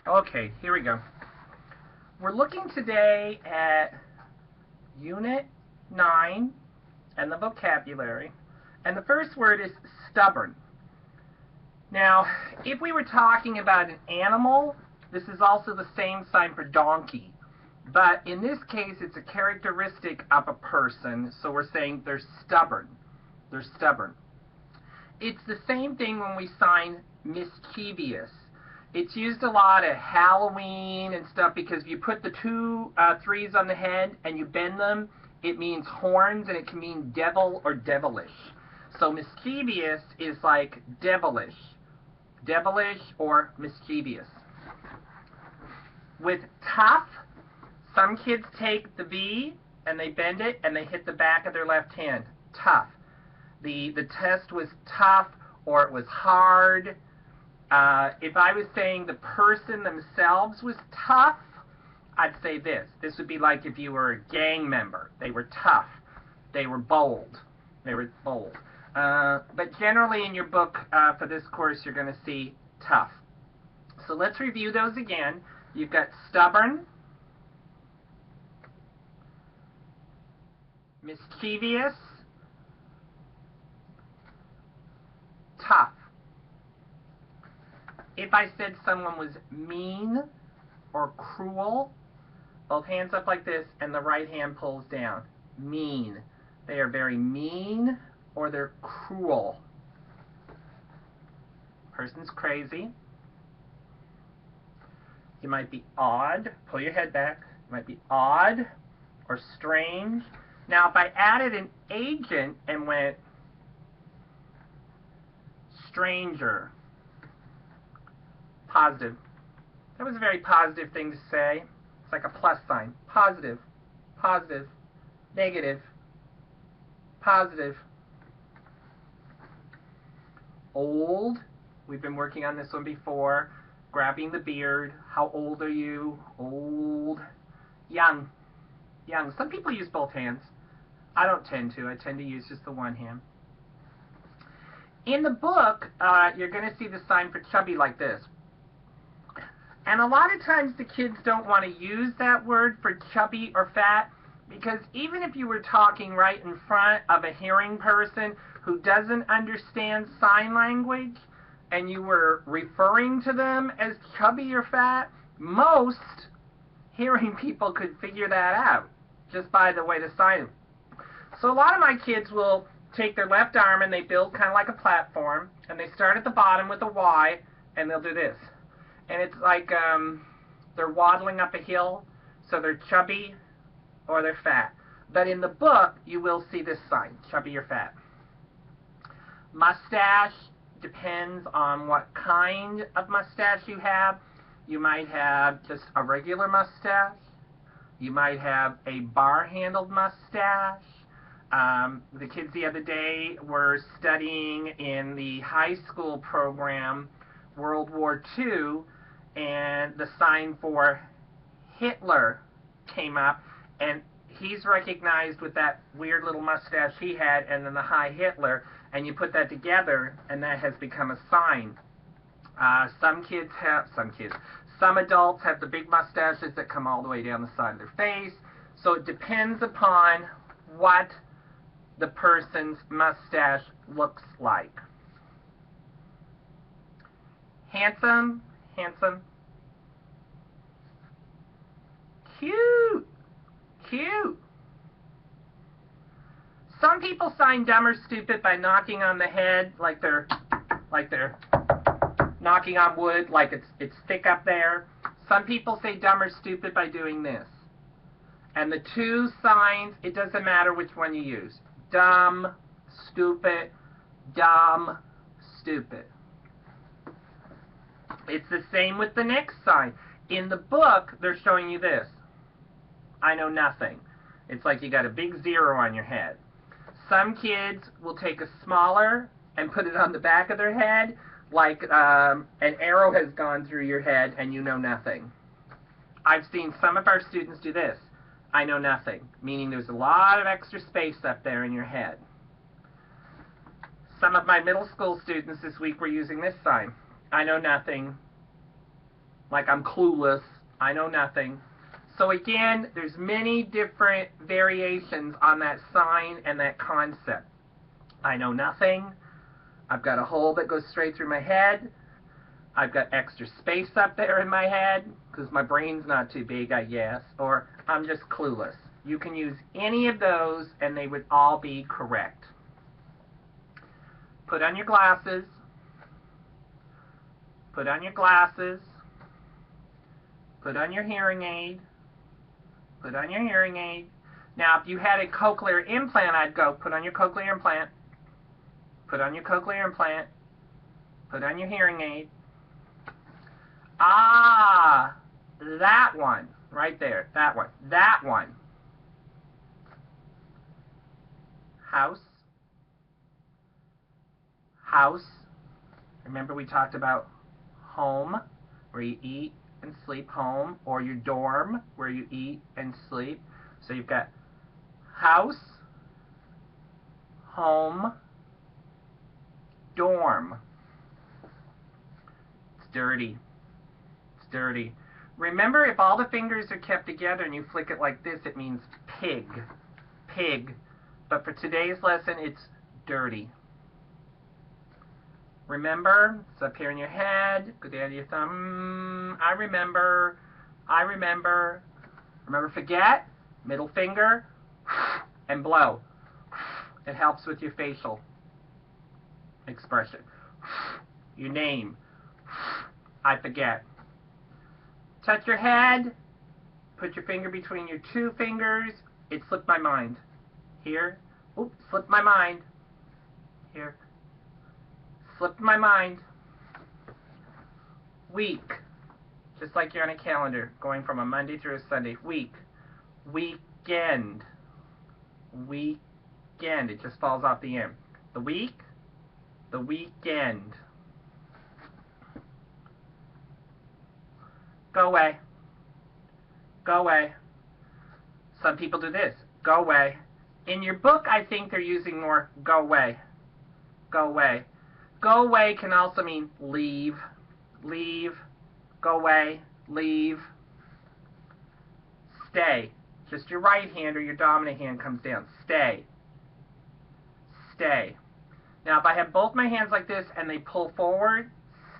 Okay, here we go. We're looking today at Unit 9 and the vocabulary. And the first word is stubborn. Now, if we were talking about an animal, this is also the same sign for donkey. But in this case, it's a characteristic of a person, so we're saying they're stubborn. They're stubborn. It's the same thing when we sign mischievous. It's used a lot at Halloween and stuff because if you put the two threes on the head and you bend them, it means horns and it can mean devil or devilish. So mischievous is like devilish. Devilish or mischievous. With tough, some kids take the V and they bend it and they hit the back of their left hand. Tough. The test was tough or it was hard. If I was saying the person themselves was tough, I'd say this. This would be like if you were a gang member. They were tough. They were bold. They were bold. But generally in your book for this course, you're going to see tough. So let's review those again. You've got stubborn, mischievous, tough. If I said someone was mean or cruel, both hands up like this and the right hand pulls down. Mean. They are very mean or they're cruel. Person's crazy. You might be odd. Pull your head back. You might be odd or strange. Now, if I added an agent and went stranger, positive. That was a very positive thing to say. It's like a plus sign. Positive, positive, negative, positive. Old. We've been working on this one before. Grabbing the beard. How old are you? Old. Young. Young. Some people use both hands. I don't tend to. I tend to use just the one hand. In the book, you're going to see the sign for chubby like this. And a lot of times the kids don't want to use that word for chubby or fat because even if you were talking right in front of a hearing person who doesn't understand sign language and you were referring to them as chubby or fat, most hearing people could figure that out just by the way the sign. So a lot of my kids will take their left arm and they build kind of like a platform and they start at the bottom with a Y and they'll do this. And it's like they're waddling up a hill, so they're chubby or they're fat. But in the book, you will see this sign, chubby or fat. Mustache depends on what kind of mustache you have. You might have just a regular mustache. You might have a bar-handled mustache. The kids the other day were studying in the high school program World War II, and the sign for Hitler came up, and he's recognized with that weird little mustache he had, and then the high Hitler, and you put that together, and that has become a sign. Some adults have the big mustaches that come all the way down the side of their face, so it depends upon what the person's mustache looks like. Handsome, handsome. Cute, cute. Some people sign dumb or stupid by knocking on the head like they're knocking on wood, like it's thick up there. Some people say dumb or stupid by doing this. And the two signs, it doesn't matter which one you use. Dumb, stupid, dumb, stupid. It's the same with the next sign. In the book, they're showing you this. I know nothing. It's like you got a big zero on your head. Some kids will take a smaller and put it on the back of their head, like an arrow has gone through your head and you know nothing. I've seen some of our students do this. I know nothing, meaning there's a lot of extra space up there in your head. Some of my middle school students this week were using this sign. I know nothing, like I'm clueless, I know nothing. So again, there's many different variations on that sign and that concept. I know nothing. I've got a hole that goes straight through my head. I've got extra space up there in my head because my brain's not too big, I guess. Or I'm just clueless. You can use any of those and they would all be correct. Put on your glasses. Put on your glasses. Put on your hearing aid. Put on your hearing aid. Now, if you had a cochlear implant, I'd go, put on your cochlear implant. Put on your cochlear implant. Put on your hearing aid. Ah, that one. Right there. That one. That one. House. House. Remember we talked about home, where you eat and sleep, home, or your dorm, where you eat and sleep. So you've got house, home, dorm. It's dirty. It's dirty. Remember, if all the fingers are kept together and you flick it like this, it means pig. Pig. But for today's lesson, it's dirty. Remember, it's up here in your head. Go down to your thumb. I remember. I remember. Remember, forget. Middle finger. And blow. It helps with your facial expression. Your name. I forget. Touch your head. Put your finger between your two fingers. It slipped my mind. Here. Oops, slipped my mind. Here. Slipped my mind. Week. Just like you're on a calendar, going from a Monday through a Sunday. Week. Weekend. Weekend. It just falls off the end. The week. The weekend. Go away. Go away. Some people do this. Go away. In your book, I think they're using more go away. Go away. Go away can also mean leave. Leave. Go away. Leave. Stay. Just your right hand or your dominant hand comes down. Stay. Stay. Now, if I have both my hands like this and they pull forward,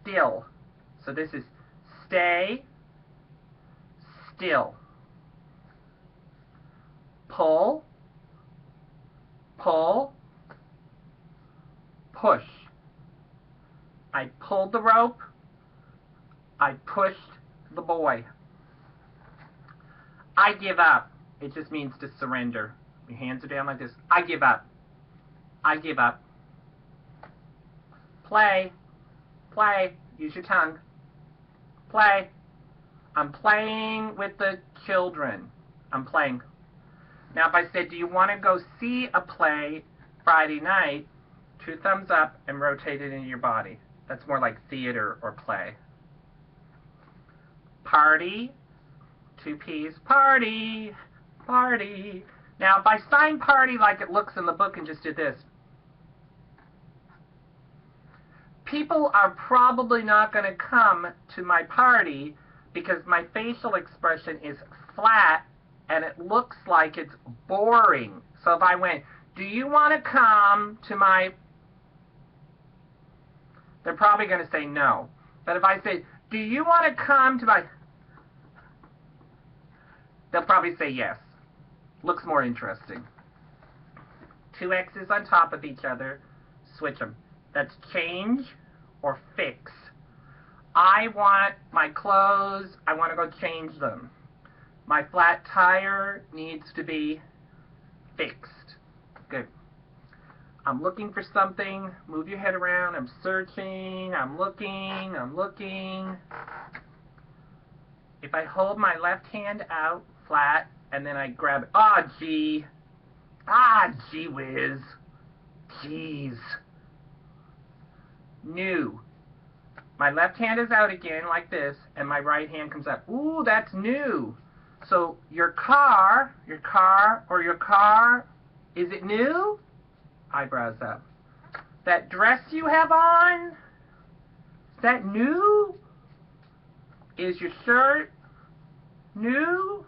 still. So this is stay, still. Pull, pull, push. I pulled the rope. I pushed the boy. I give up. It just means to surrender. Your hands are down like this. I give up. I give up. Play. Play. Use your tongue. Play. I'm playing with the children. I'm playing. Now, if I said, do you want to go see a play Friday night? 2 thumbs up and rotate it into your body. That's more like theater or play. Party. 2 P's. Party. Party. Now, if I sign party like it looks in the book and just did this, people are probably not going to come to my party because my facial expression is flat and it looks like it's boring. So if I went, do you want to come to my... They're probably going to say no. But if I say, do you want to come to my... They'll probably say yes. Looks more interesting. 2 X's on top of each other. Switch them. That's change or fix. I want my clothes. I want to go change them. My flat tire needs to be fixed. Good. I'm looking for something. Move your head around. I'm searching. I'm looking. I'm looking. If I hold my left hand out flat and then I grab it. Ah, gee. Ah, gee whiz. Jeez. New. My left hand is out again like this and my right hand comes up. Ooh, that's new. So your car, is it new? Eyebrows up. That dress you have on, is that new? Is your shirt new?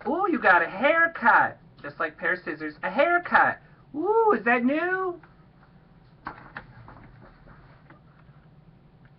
Ooh, you got a haircut. Just like pair of scissors. A haircut. Ooh, is that new?